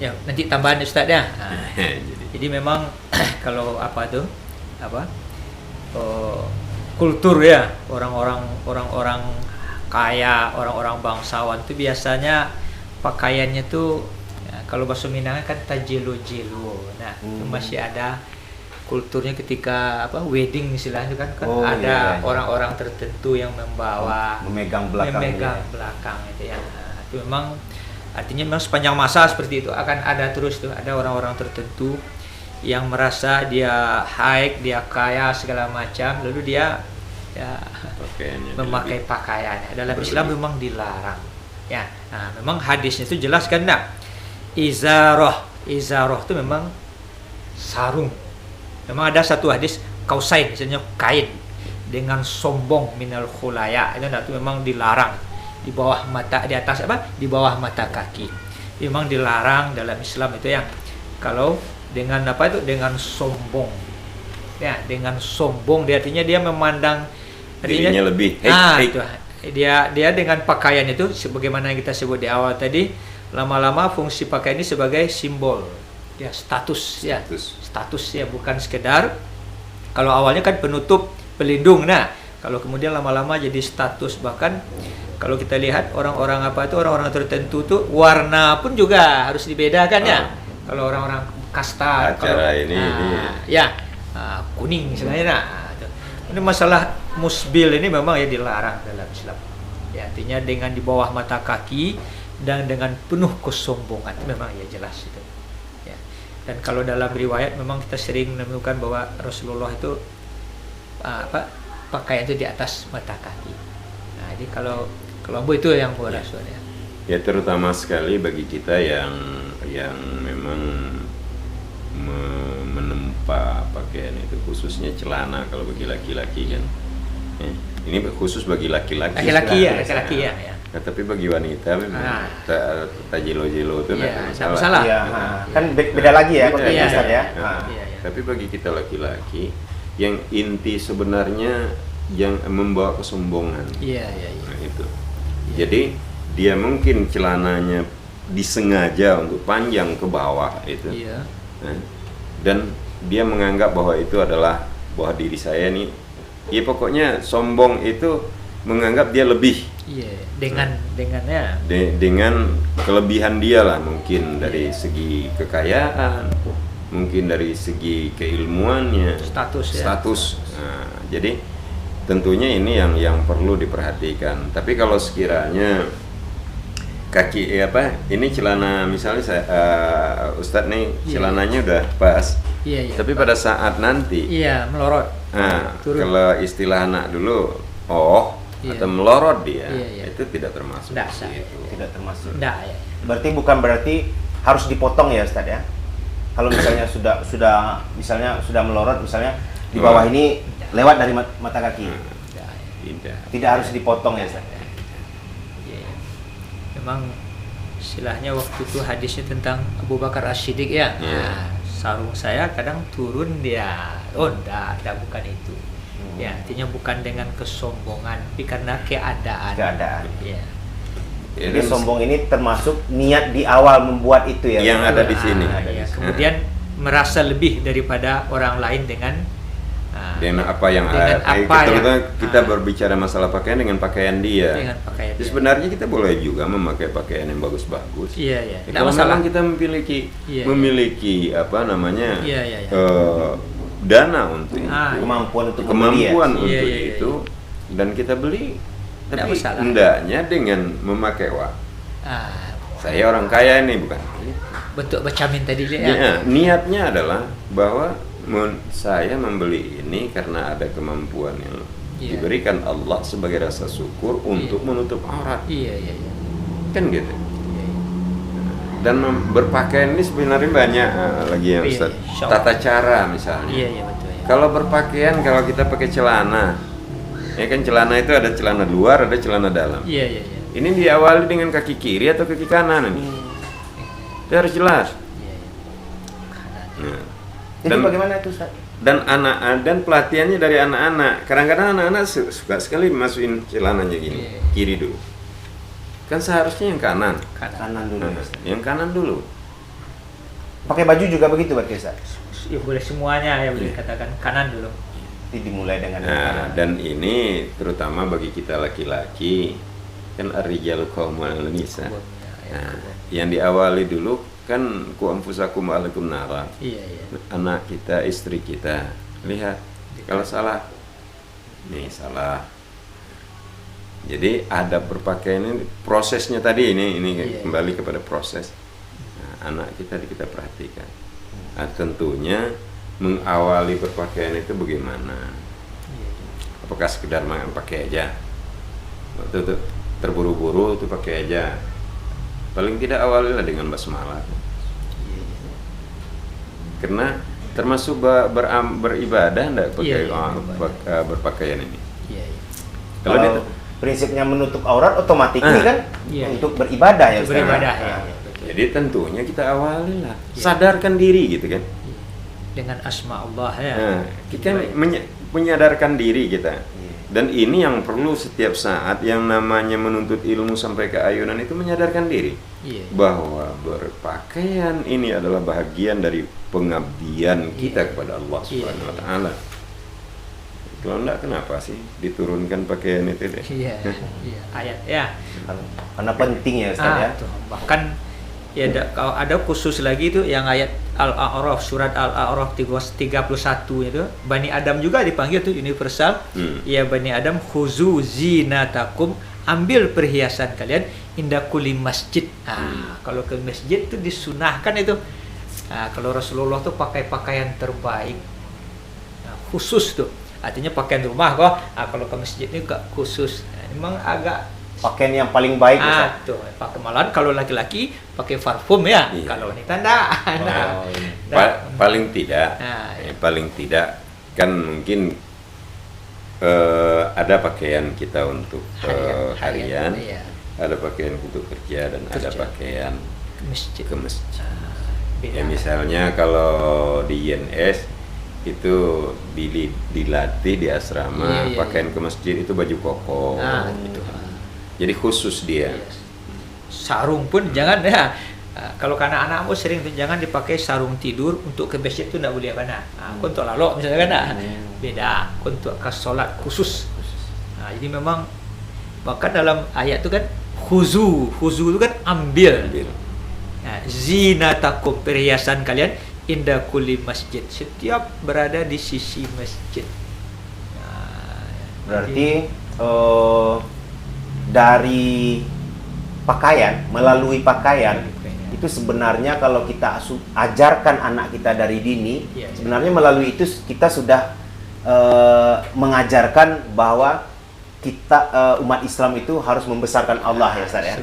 Ya, nanti tambahan Ustaz ya. Jadi Jadi memang kalau apa tuh? Apa? eh, Kultur ya, orang-orang kaya, orang-orang bangsawan itu biasanya pakaiannya tuh ya, kalau bahasa Minangnya kan tajelo-jelo. Nah, itu masih ada kulturnya ketika apa wedding istilahnya itu kan ada orang-orang tertentu yang membawa memegang belakang itu ya. Nah, itu memang artinya memang sepanjang masa seperti itu akan ada terus tuh, ada orang-orang tertentu yang merasa dia high, dia kaya segala macam, lalu dia ya pakaiannya memakai lebih pakaian. Dalam berlebih. Islam memang dilarang. Ya, nah, memang hadisnya itu jelas kan enggak? Izaroh itu memang sarung. Memang ada satu hadis kausain, misalnya kain dengan sombong minal khulaya, itu enggak, itu memang dilarang di bawah mata, di atas apa? Di bawah mata kaki. Memang dilarang dalam Islam itu yang kalau dengan apa itu dengan sombong. Ya, dengan sombong dia artinya dia memandang dirinya lebih. Itu dia dengan pakaian itu sebagaimana yang kita sebut di awal tadi, lama-lama fungsi pakaian ini sebagai simbol ya, status ya, bukan sekedar kalau awalnya kan penutup pelindung. Nah, kalau kemudian lama-lama jadi status, bahkan kalau kita lihat orang-orang apa itu orang-orang tertentu tuh warna pun juga harus dibedakan ya. Kalau orang-orang kasta Acara kalau ini ya kuning misalnya. Nah, ini masalah musbil ini memang ya dilarang dalam Islam. Ya, artinya dengan di bawah mata kaki dan dengan penuh kesombongan itu memang ya jelas itu. Ya. Dan kalau dalam riwayat memang kita sering menemukan bahwa Rasulullah itu pakaian itu di atas mata kaki. Nah, jadi kalau Ambo itu yang buat Rasul ya. Ya, terutama sekali bagi kita yang memang menempa pakaian itu, khususnya celana kalau bagi laki-laki kan. Ini khusus bagi laki-laki. Laki-laki ya. Nah, tapi bagi wanita memang tajelo-jelo itu nggak masalah. Iya, kan beda lagi ya Beda, iya. Ustaz ya. Iya. Tapi bagi kita laki-laki yang inti sebenarnya yang membawa kesombongan. Iya. Nah, itu. Jadi dia mungkin celananya disengaja untuk panjang ke bawah itu. Iya. Nah, dan dia menganggap bahwa itu adalah bahwa diri saya nih, ya pokoknya sombong itu menganggap dia lebih. Iya, dengannya Dengan kelebihan dia lah, mungkin dari segi kekayaan, mungkin dari segi keilmuannya, status. Nah, jadi tentunya ini yang perlu diperhatikan. Tapi kalau sekiranya ini celana misalnya Ustadz nih celananya udah pas. Iya. Tapi pada saat nanti melorot. Nah, turun. kalau istilah anak dulu atau melorot dia, itu tidak termasuk. Tidak termasuk. Nggak, ya. Berarti harus dipotong ya Ustaz ya. Kalau misalnya sudah melorot, misalnya di bawah ini lewat dari mata kaki. Tidak harus dipotong ya Ustaz. Memang istilahnya waktu itu hadisnya tentang Abu Bakar As-Siddiq ya. Nah, sarung saya kadang turun dia. Enggak, bukan itu. Ya, artinya bukan dengan kesombongan, tapi karena keadaan. Ya. Jadi sombong ini termasuk niat di awal membuat itu ya. Yang ada di sini. Ya. Kemudian merasa lebih daripada orang lain dengan apa yang kita berbicara masalah pakaian dengan pakaian dia. Dengan pakaian. Jadi sebenarnya kita boleh juga memakai pakaian yang bagus-bagus. Iya. Kalau memang kita memiliki dana untuk itu, kemampuan untuk itu, dan kita beli, tapi hendaknya dengan memakai uang. Saya orang kaya ini bukan. Bentuk bercamin tadi niatnya adalah bahwa saya membeli ini karena ada kemampuan yang diberikan Allah sebagai rasa syukur untuk menutup aurat. Kan gitu. Dan berpakaian ini sebenarnya banyak lagi yang Ustaz. Tata cara misalnya. Betul. Kalau berpakaian, kalau kita pakai celana, ya kan celana itu ada celana luar, ada celana dalam. Ini diawali dengan kaki kiri atau kaki kanan ini. Itu harus jelas. Jadi bagaimana itu Ustaz? Dan pelatihannya dari anak-anak. Kadang-kadang anak-anak suka sekali masukin celananya gini, kiri dulu. Kan seharusnya yang kanan. Kanan dulu. Yang kanan dulu. Pakai baju juga begitu berarti Ustaz? Ya boleh semuanya ya, boleh katakan kanan dulu. Jadi dimulai dengan Nah, dan ini terutama bagi kita laki-laki, kan ar-rijalu qawwamun 'alan nisa. Nah, yang diawali dulu kan ku anfusakum wa alaikum nara. Iya, iya. Anak kita, istri kita. Lihat, kalau salah, nih salah. Jadi ada berpakaian ini, prosesnya tadi ini Iya, kembali kepada proses. Nah, anak kita perhatikan. Nah, tentunya mengawali berpakaian itu bagaimana? Apakah sekedar pakai aja? Waktu itu terburu-buru itu pakai aja. Paling tidak awalilah dengan basmalah. Karena termasuk beribadah enggak pakai berpakaian ini. Kalau prinsipnya menutup aurat otomatis kan untuk beribadah ya Ustaz. Beribadah ya. Jadi tentunya kita awalilah, sadarkan diri gitu kan. Dengan asma Allah ya. Nah, kita menyadarkan diri kita. Dan ini yang perlu setiap saat yang namanya menuntut ilmu sampai ke ayunan itu menyadarkan diri bahwa berpakaian ini adalah bahagian dari pengabdian kita kepada Allah Subhanahu wa taala. Kalau enggak kenapa sih diturunkan pakaian itu deh? Iya, ayat ya. Karena penting ya Ustaz ya. Bahkan ya ada khusus lagi itu yang ayat Al-A'raf, surat Al-A'raf 31 itu, Bani Adam juga dipanggil tuh universal. Ya Bani Adam khuzu zinatakum, ambil perhiasan kalian inda kulli masjid. Kalau ke masjid itu disunahkan itu. Kalau Rasulullah tuh pakai pakaian terbaik. Khusus tuh. Artinya pakaian rumah kok. Kalau ke masjid ini enggak khusus. Memang agak pakaian yang paling baik Ustaz. Tuh, pakai malahan kalau laki-laki pakai parfum ya. Kalau wanita enggak. Paling tidak. Paling tidak kan mungkin ada pakaian kita untuk harian, ada pakaian untuk kerja dan ada pakaian ke masjid. Ya misalnya kalau di INS itu dilatih di asrama, pakaian ke masjid itu baju koko gitu. Jadi khusus dia. Sarung pun jangan ya. Kalau karena anak-anakmu sering tuh jangan dipakai sarung tidur untuk ke masjid itu enggak boleh mana. Untuk lalu misalnya kan beda, untuk ke salat khusus. Jadi memang bahkan dalam ayat itu kan khuzu itu kan ambil. Zinatakum, perhiasan kalian inda kulli masjid, setiap berada di sisi masjid. Berarti dari pakaian, melalui pakaian itu sebenarnya kalau kita ajarkan anak kita dari dini, sebenarnya melalui itu kita sudah mengajarkan bahwa kita umat Islam itu harus membesarkan Allah ya Ustaz ya.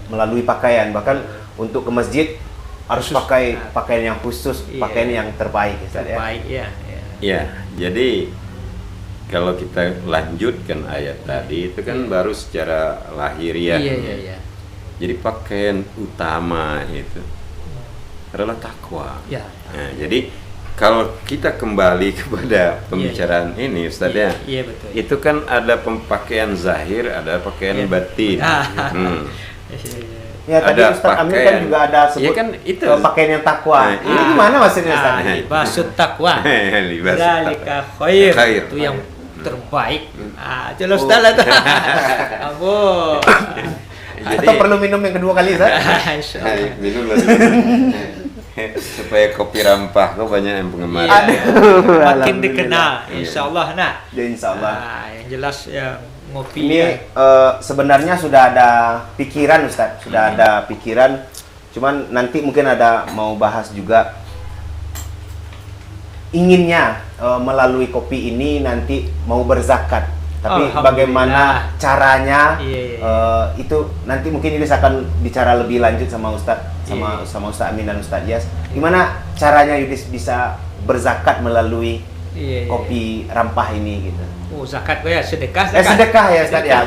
Melalui pakaian, bahkan untuk ke masjid harus pakai pakaian yang khusus, pakaian yang terbaik ya Ustaz ya. Ya, jadi kalau kita lanjutkan ayat tadi itu kan baru secara lahiriah. Jadi pakaian utama itu adalah takwa. Nah, jadi kalau kita kembali kepada pembicaraan ini Ustaz ya, betul. Itu kan ada pakaian zahir, ada pakaian batin. Ya tadi Ustaz Amin kan juga ada sebut kan itu pakaian yang takwa. Ini gimana maksudnya Ustaz? Libasut takwa. Zalika khair. Itu yang terbaik. Jelas Ustaz lah tuh. Abu. Atau perlu minum yang kedua kali Ustaz? Minum lagi. Supaya kopi rampah kok banyak yang penggemar. Makin dikenal insyaallah Ya insyaallah. Yang jelas ya ngopi ini sebenarnya sudah ada pikiran Ustaz, sudah ada pikiran, cuman nanti mungkin ada mau bahas juga inginnya melalui kopi ini nanti mau berzakat, tapi bagaimana caranya itu nanti mungkin ini akan bicara lebih lanjut sama Ustaz, sama Ustaz Amin dan Ustaz Yas, gimana caranya Yudis bisa berzakat melalui kopi rampah ini gitu. Zakat ya, sedekah sedekah ya Ustaz ya.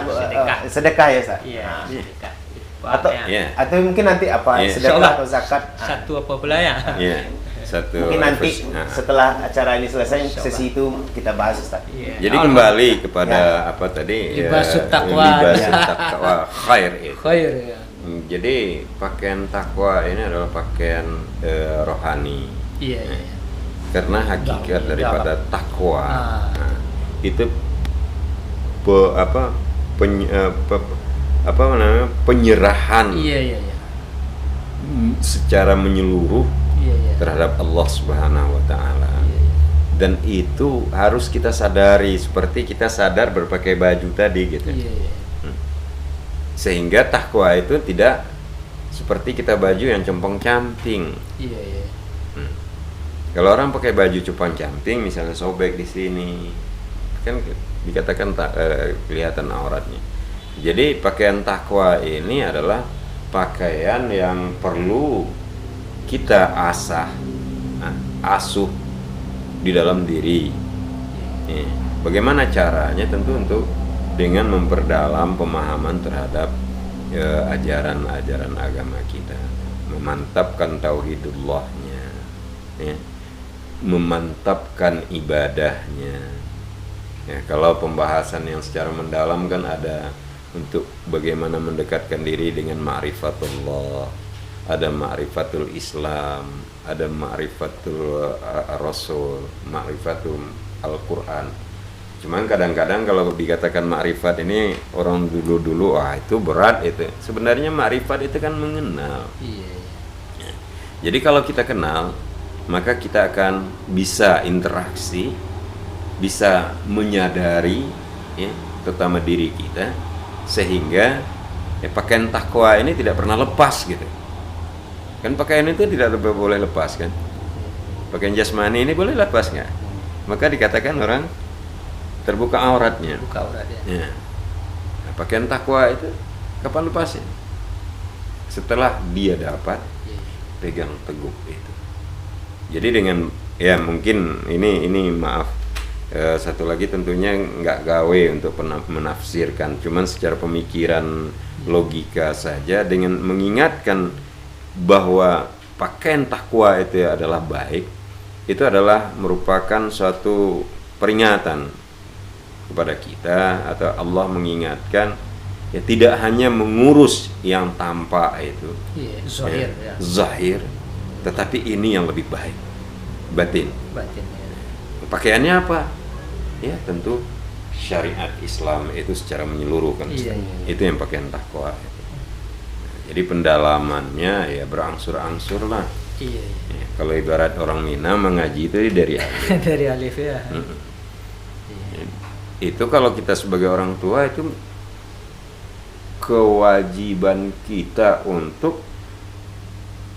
Sedekah ya Ustaz. Sedekah. Atau mungkin nanti apa sedekah atau zakat satu apa pula ya. Mungkin nanti setelah acara ini selesai sesi itu kita bahas Ustaz. Jadi kembali kepada apa tadi? Libasut taqwa. Libasut taqwa khair. Jadi pakaian takwa ini adalah pakaian rohani. Iya, iya, iya. Karena hakikat daripada takwa itu penyerahan. Iya, iya, iya. Secara menyeluruh terhadap Allah Subhanahu wa taala. Dan itu harus kita sadari, seperti kita sadar berpakai baju tadi gitu. Sehingga takwa itu tidak seperti kita baju yang compong-camping. Kalau orang pakai baju compong-camping, misalnya sobek di sini, kan dikatakan kelihatan auratnya. Jadi pakaian takwa ini adalah pakaian yang perlu kita asuh di dalam diri. Bagaimana caranya? Tentu untuk dengan memperdalam pemahaman terhadap ajaran-ajaran agama kita, memantapkan tauhidullahnya, memantapkan ibadahnya. Kalau pembahasan yang secara mendalam kan ada untuk bagaimana mendekatkan diri dengan ma'rifatullah, ada ma'rifatul Islam, ada ma'rifatul Rasul, ma'rifatul Al-Quran. Cuman kadang-kadang kalau dikatakan ma'rifat ini orang dulu-dulu, itu berat itu. Sebenarnya ma'rifat itu kan mengenal. Jadi kalau kita kenal, maka kita akan bisa interaksi, bisa menyadari, terutama diri kita, sehingga pakaian takwa ini tidak pernah lepas gitu. Kan pakaian itu tidak boleh lepas kan. Pakaian jasmani ini boleh lepas nggak? Maka dikatakan orang terbuka auratnya. Nah, pakaian takwa itu kapan lepasnya? Setelah dia dapat pegang teguh itu. Jadi dengan mungkin ini maaf, satu lagi tentunya nggak gawe untuk menafsirkan, cuman secara pemikiran logika saja, dengan mengingatkan bahwa pakaian takwa itu adalah baik, itu adalah merupakan suatu peringatan kepada kita, atau Allah mengingatkan tidak hanya mengurus yang tampak itu, zahir, tetapi ini yang lebih baik, batin. Pakaiannya apa? Ya tentu syariat Islam itu secara menyeluruh kan. Itu yang pakaian takwa. Jadi pendalamannya berangsur-angsur lah. Kalau ibarat orang Minang mengaji itu dari alif. Dari alif ya. Itu kalau kita sebagai orang tua, itu kewajiban kita untuk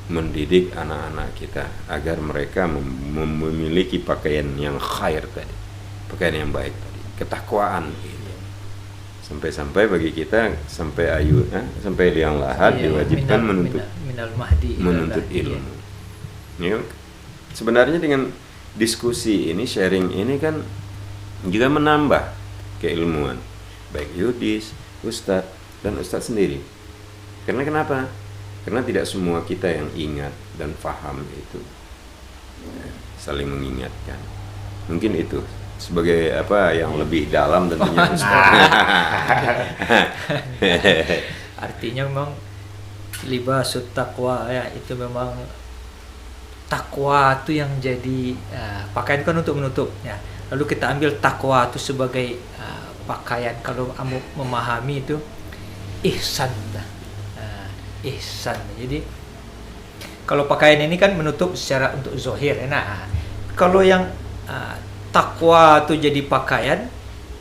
mendidik anak-anak kita agar mereka memiliki pakaian yang khair tadi, pakaian yang baik tadi, ketakwaan gitu. Sampai-sampai bagi kita sampai sampai liang lahat diwajibkan menuntut ilmu. Sebenarnya dengan diskusi ini, sharing ini kan juga menambah keilmuan baik Yudis, Ustadz dan Ustadz sendiri. Karena kenapa? Karena tidak semua kita yang ingat dan paham itu, saling mengingatkan. Mungkin itu sebagai yang lebih dalam tentunya. Artinya memang libasut taqwa itu memang takwa itu yang jadi pakaian kan untuk menutup ya. Lalu kita ambil takwa itu sebagai pakaian, kalau kamu memahami itu ihsan. Ihsan. Jadi kalau pakaian ini kan menutup secara untuk zahir. Nah, kalau yang takwa itu jadi pakaian,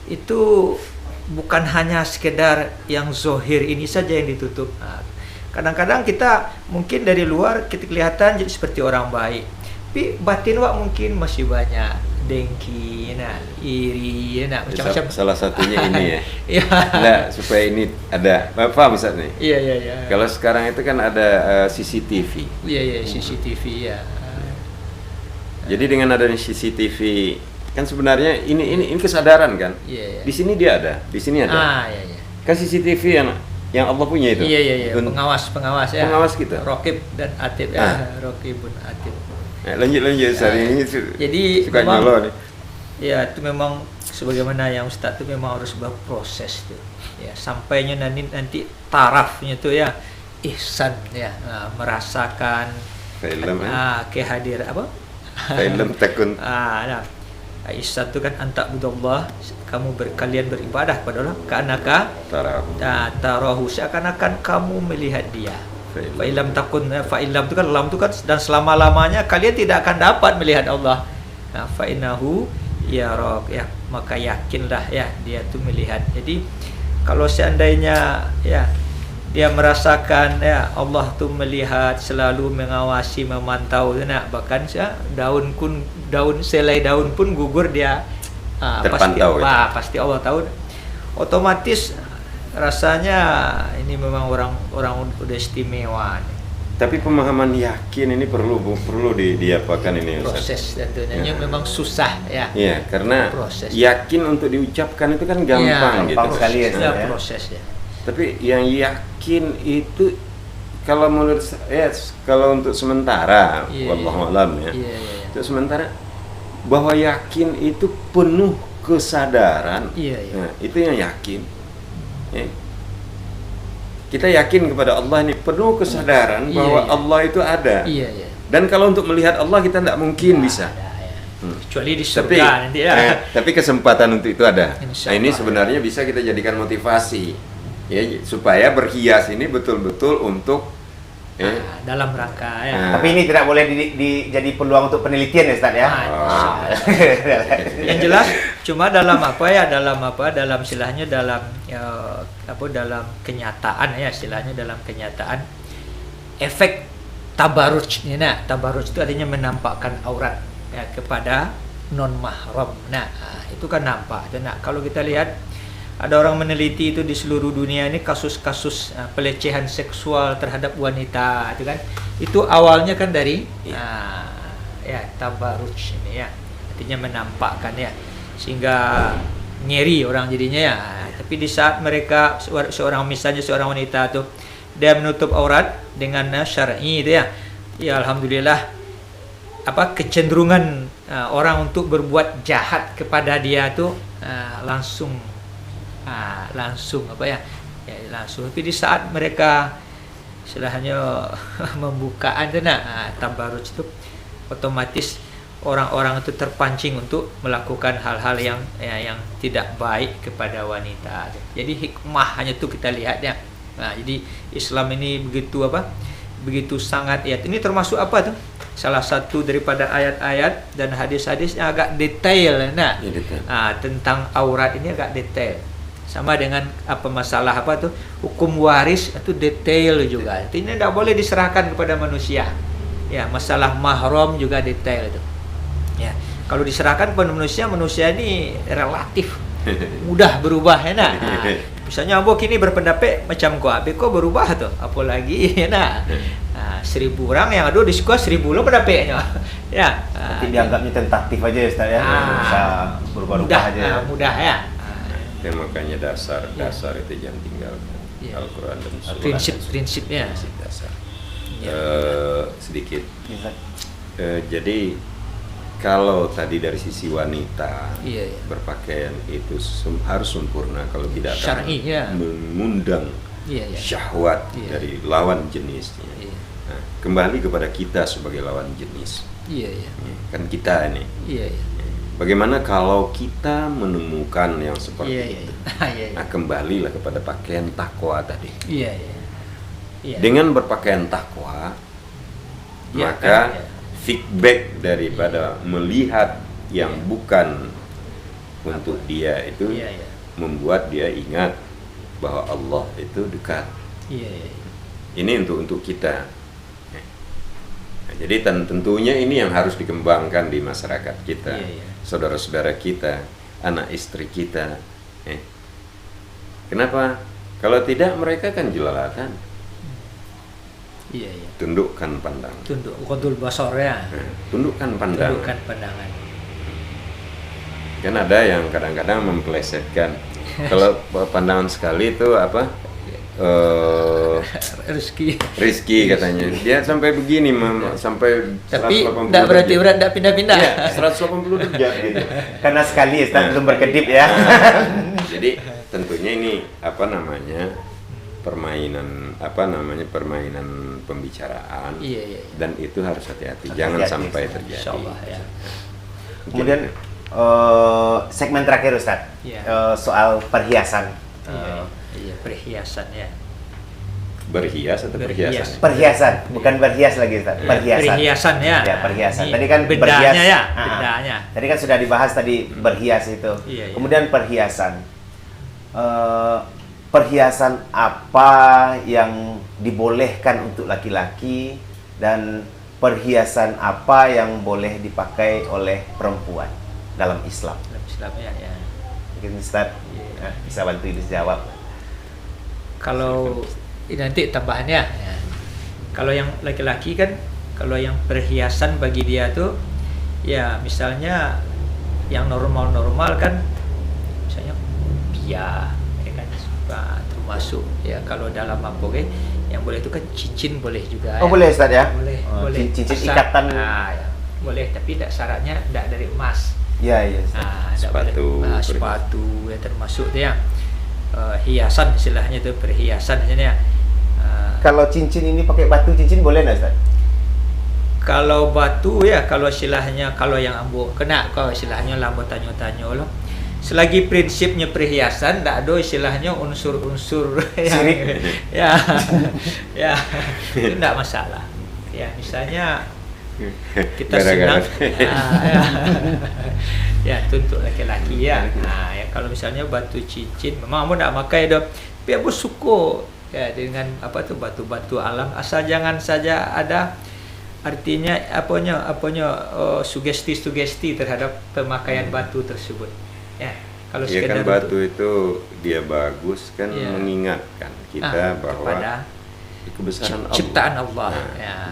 itu bukan hanya sekedar yang zahir ini saja yang ditutup. Kadang-kadang kita mungkin dari luar kita kelihatan jadi seperti orang baik, tapi batin mungkin masih banyak dengki, iri, macam-macam. Salah satunya ini ya. Nah, supaya ini ada apa misalnya? Iya. Kalau sekarang itu kan ada CCTV. Iya, CCTV ya. Jadi dengan adanya CCTV kan sebenarnya ini kesadaran kan? Iya. Di sini dia ada, di sini ada. Iya. Kan CCTV yang Allah punya itu. Iya. Pengawas ya. Pengawas kita. Raqib dan Atid Raqibun Atid. Lanjut hari ini. Jadi suka memang nyolong nih. Ya itu memang sebagaimana yang Ustadz itu memang harus berproses tuh. Ya sampainya nanti tarafnya tuh ya ihsan ya, merasakan Film kehadiran apa? film takun Nah, ihsan itu kan antakbudallah, kalian beribadah kepada Allah karena tarahu, seakan-akan kamu melihat dia. Fa'ilam takun, fa'ilam itu kan lam itu kan, dan selama-lamanya kalian tidak akan dapat melihat Allah. Nah, fa'inahu yarak ya, maka yakinlah ya dia itu melihat. Jadi kalau seandainya ya dia merasakan ya Allah tuh melihat, selalu mengawasi, memantau, nah, bahkan daun selai daun pun gugur dia terpantau, pasti Allah tahu. Otomatis rasanya ini memang orang udah istimewa. Tapi pemahaman yakin ini perlu diapakan ini proses tentunya memang susah ya. Iya, karena proses. Yakin untuk diucapkan itu kan gampang gitu. Sekali ya. Proses ya. Tapi yang yakin itu kalau menurut kalau untuk sementara, wallahu alam ya. Untuk sementara bahwa yakin itu penuh kesadaran. Nah, itu yang yakin. Ya. Kita yakin kepada Allah ini penuh kesadaran bahwa Allah itu ada. Dan kalau untuk melihat Allah kita tidak mungkin bisa. Kecuali di surga nanti ya. Tapi kesempatan untuk itu ada. Nah, ini sebenarnya bisa kita jadikan motivasi ya, supaya berhias ini betul-betul untuk dalam rangka ya. Tapi ini tidak boleh jadi peluang untuk penelitian ya Ustaz ya. Yang jelas cuma dalam dalam istilahnya dalam kenyataan ya, istilahnya dalam kenyataan efek tabaruj. Nah, tabaruj itu artinya menampakkan aurat ya kepada non mahram. Nah, itu kan nampak. Nah, kalau kita lihat ada orang meneliti itu di seluruh dunia ini kasus-kasus pelecehan seksual terhadap wanita, itu kan, itu awalnya kan dari tabaruj ini ya, artinya menampakkan ya, sehingga ngeri orang jadinya ya. Tapi di saat mereka misalnya seorang wanita tuh dia menutup aurat dengan syar'i itu ya alhamdulillah kecenderungan orang untuk berbuat jahat kepada dia tuh langsung langsung. Tapi di saat mereka istilahnya membukaan itu tabarruj itu, otomatis orang-orang itu terpancing untuk melakukan hal-hal yang tidak baik kepada wanita. Jadi hikmah hanya itu kita lihat ya. Nah, jadi Islam ini begitu sangat ya. Ini termasuk apa tuh? Salah satu daripada ayat-ayat dan hadis-hadis yang agak detail. Tentang aurat ini agak detail. Sama dengan masalah hukum waris itu detail juga. Ini tidak boleh diserahkan kepada manusia. Ya, masalah mahram juga detail itu. Ya, kalau diserahkan kepada manusia ini relatif mudah berubah ya nak. Misalnya Ambo kini berpendapat macam kok berubah tuh, apalagi ya nak. 1000 orang yang ada di sekolah 1000 lo pendapatnya. Ya. Tapi dianggapnya tentatif aja ya Ustaz ya. Bisa berubah-ubah aja. Mudah ya. Makanya dasar itu jangan tinggalkan. Al-Quran dan Sunnah. Prinsipnya. Prinsip dasar. Sedikit. Jadi kalau tadi dari sisi wanita berpakaian itu harus sempurna, kalau tidak akan mengundang syahwat dari lawan jenisnya. Nah, kembali kepada kita sebagai lawan jenis. Kan kita ini. Bagaimana kalau kita menemukan yang seperti itu? Nah, kembalilah kepada pakaian takwa tadi. Dengan berpakaian takwa, maka feedback daripada melihat yang bukan untuk dia itu membuat dia ingat bahwa Allah itu dekat. Ini untuk kita. Nah, jadi tentunya ini yang harus dikembangkan di masyarakat kita, saudara-saudara kita, anak istri kita. Kenapa? Kalau tidak mereka kan jelalatan. Tundukkan pandangan. Qadul basar ya. Tundukkan pandangan. Tundukkan pandangan. Kan ada yang kadang-kadang mempelesetkan. Kalau pandangan sekali itu Rizki katanya. Dia sampai begini sampai tapi tidak berarti berat, tidak pindah-pindah. 180 derajat gitu. Karena sekali belum berkedip ya. Jadi tentunya ini permainan permainan pembicaraan. Iya. Dan itu harus hati-hati, jangan sampai terjadi. Insyaallah ya. Kemudian segmen terakhir Ustaz, soal perhiasan. Iya, perhiasan ya. Berhias atau perhiasan? Perhiasan, bukan berhias lagi Ustaz. Perhiasan. Perhiasan ya. Ya, perhiasan. Ini Tadi kan bedanya berhias. ya, bedanya. Tadi kan sudah dibahas tadi berhias itu. Iya. Kemudian perhiasan. Perhiasan apa yang dibolehkan untuk laki-laki dan perhiasan apa yang boleh dipakai oleh perempuan dalam Islam? Dalam Islam ya. Mungkin Ustaz bisa bantu dijawab. Kalau ini nanti tambahannya ya. Kalau yang laki-laki kan, kalau yang perhiasan bagi dia tuh ya misalnya yang normal kan misalnya ya kan termasuk ya. Kalau dalam apa yang boleh itu kan cincin boleh juga. Boleh Ustaz ya? Boleh. Cincin ikatan. Ya. Boleh, tapi syaratnya tidak dari emas. Iya. Sepatu. Sepatu ya termasuk dia. Hiasan istilahnya itu, perhiasan istilahnya. Kalau cincin ini pakai batu cincin boleh nggak Ustaz? Kalau batu ya, kalau istilahnya kalau yang ambo kena, kalau istilahnya lambo tanya-tanya loh. Selagi prinsipnya perhiasan, tidak ada istilahnya unsur-unsur yang ya itu tidak masalah. Ya misalnya kita senang, ya itu untuk laki-laki ya. Nah ya kalau misalnya batu cincin, memang kamu tidak pakai dong, tapi aku suka ya dengan batu-batu alam, asal jangan saja ada artinya sugesti terhadap pemakaian batu tersebut ya. Kalau ya kan batu itu dia bagus kan, mengingatkan kita bahwa kebesaran Allah, ciptaan Allah.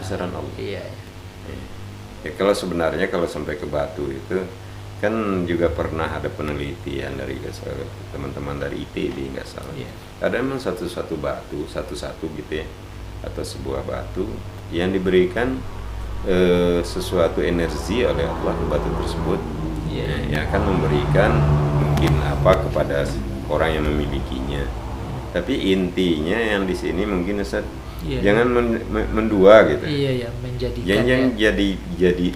Kebesaran Allah. Iya. Ya kalau sebenarnya kalau sampai ke batu itu kan juga pernah ada penelitian dari teman-teman dari ITB nggak salah. Ada emang satu batu gitu ya, atau sebuah batu yang diberikan sesuatu energi oleh Allah ke batu tersebut, yang akan memberikan mungkin kepada orang yang memilikinya. Tapi intinya yang di sini mungkin Ustaz, jangan mendua gitu. Iya, menjadikan. Yang jadi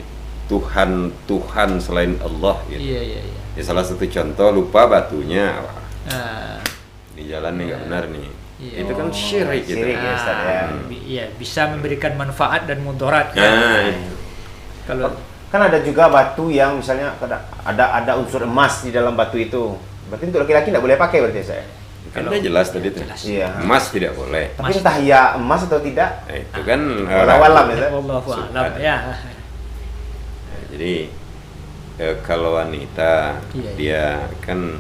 Tuhan selain Allah gitu. Iya. Ya salah satu contoh lupa batunya. Di jalan nih nggak benar nih. Itu kan syirik gitu. Iya, bisa memberikan manfaat dan mudarat. Kalau kan ada juga batu yang misalnya ada unsur emas di dalam batu itu. Berarti untuk laki-laki tidak boleh pakai berarti saya. Kan udah jelas tadi tuh. Iya. Emas tidak boleh. Tapi entah ya emas atau tidak. Itu kan walau-walam ya. Jadi kalau wanita dia kan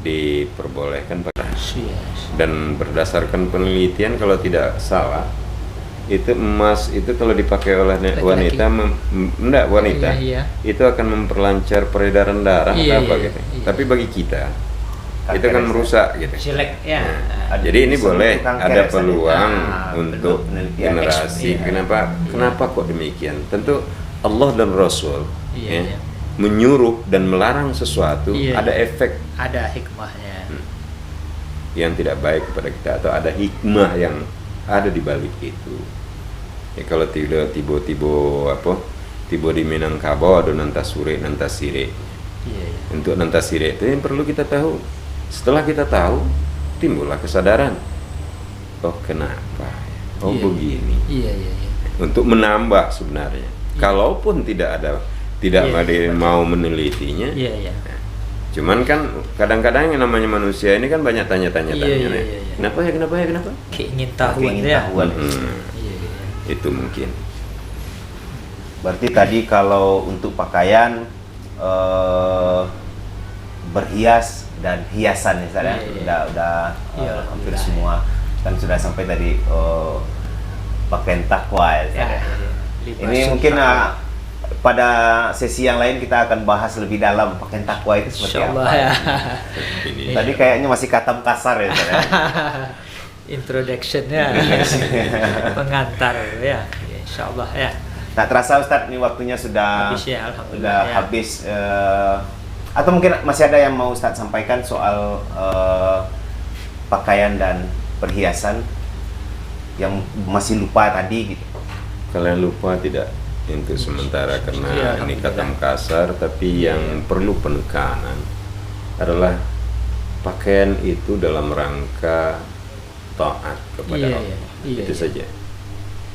diperbolehkan pakai. Dan berdasarkan penelitian kalau tidak salah itu emas itu kalau dipakai oleh wanita itu akan memperlancar peredaran darah gitu. Tapi bagi kita itu kan merusak gitu. Jadi ini boleh ada peluang untuk generasi. Kenapa kok demikian? Tentu Allah dan Rasul menyuruh dan melarang sesuatu, ada efek, ada hikmahnya yang tidak baik kepada kita, atau ada hikmah yang ada di balik itu. Ya kalau tiba-tiba di Minangkabau ada nantasure. Untuk nantasire itu yang perlu kita tahu. Setelah kita tahu, timbullah kesadaran. Oh kenapa? Oh begini. Untuk menambah sebenarnya. Kalaupun tidak mau menelitinya. Cuman kan kadang-kadang yang namanya manusia ini kan banyak tanya-tanya. Kenapa ya? Keingin tahuan. Itu mungkin. Berarti tadi kalau untuk pakaian berhias dan hiasan ya, udah hampir semua kan sudah sampai tadi pakaian takwa ya. Ini mungkin pada sesi yang lain kita akan bahas lebih dalam pakaian takwa itu seperti apa. Tadi kayaknya masih katam kasar ya. Introduction-nya, pengantar ya. Insyaallah ya. Tak terasa Ustadz, ini waktunya sudah habis. Atau mungkin masih ada yang mau Ustadz sampaikan soal pakaian dan perhiasan yang masih lupa tadi gitu? Kalian lupa tidak? Untuk sementara karena Ya, ini kata kasar, tapi yang perlu penekanan adalah pakaian itu dalam rangka taat kepada Allah. Itu saja,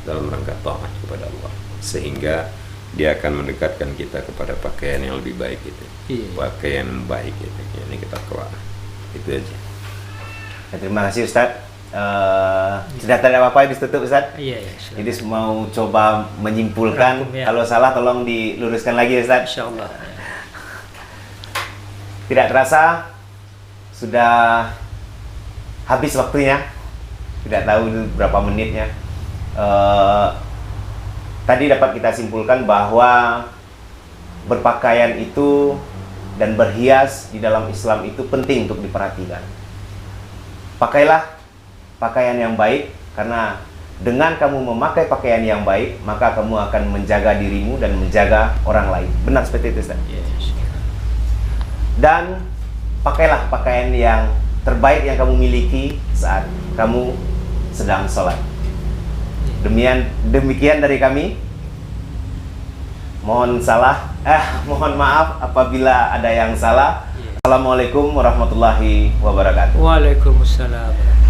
dalam rangka taat kepada Allah, sehingga dia akan mendekatkan kita kepada pakaian yang lebih baik itu. Pakaian yang baik itu, ini kita keluar. Itu aja. Ya, terima kasih Ustadz. Sudah tak ada apa-apa habis tutup Ustadz? Jadi mau coba menyimpulkan. Kalau salah tolong diluruskan lagi Ustadz. Insyaallah. Tidak terasa sudah habis waktunya. Tidak tahu berapa menitnya. Tadi dapat kita simpulkan bahwa berpakaian itu dan berhias di dalam Islam itu penting untuk diperhatikan. Pakailah pakaian yang baik, karena dengan kamu memakai pakaian yang baik, maka kamu akan menjaga dirimu dan menjaga orang lain. Benar seperti itu, Ustaz? Dan pakailah pakaian yang terbaik yang kamu miliki saat kamu sedang sholat. Demikian dari kami. Mohon maaf apabila ada yang salah. Assalamualaikum warahmatullahi wabarakatuh. Waalaikumsalam.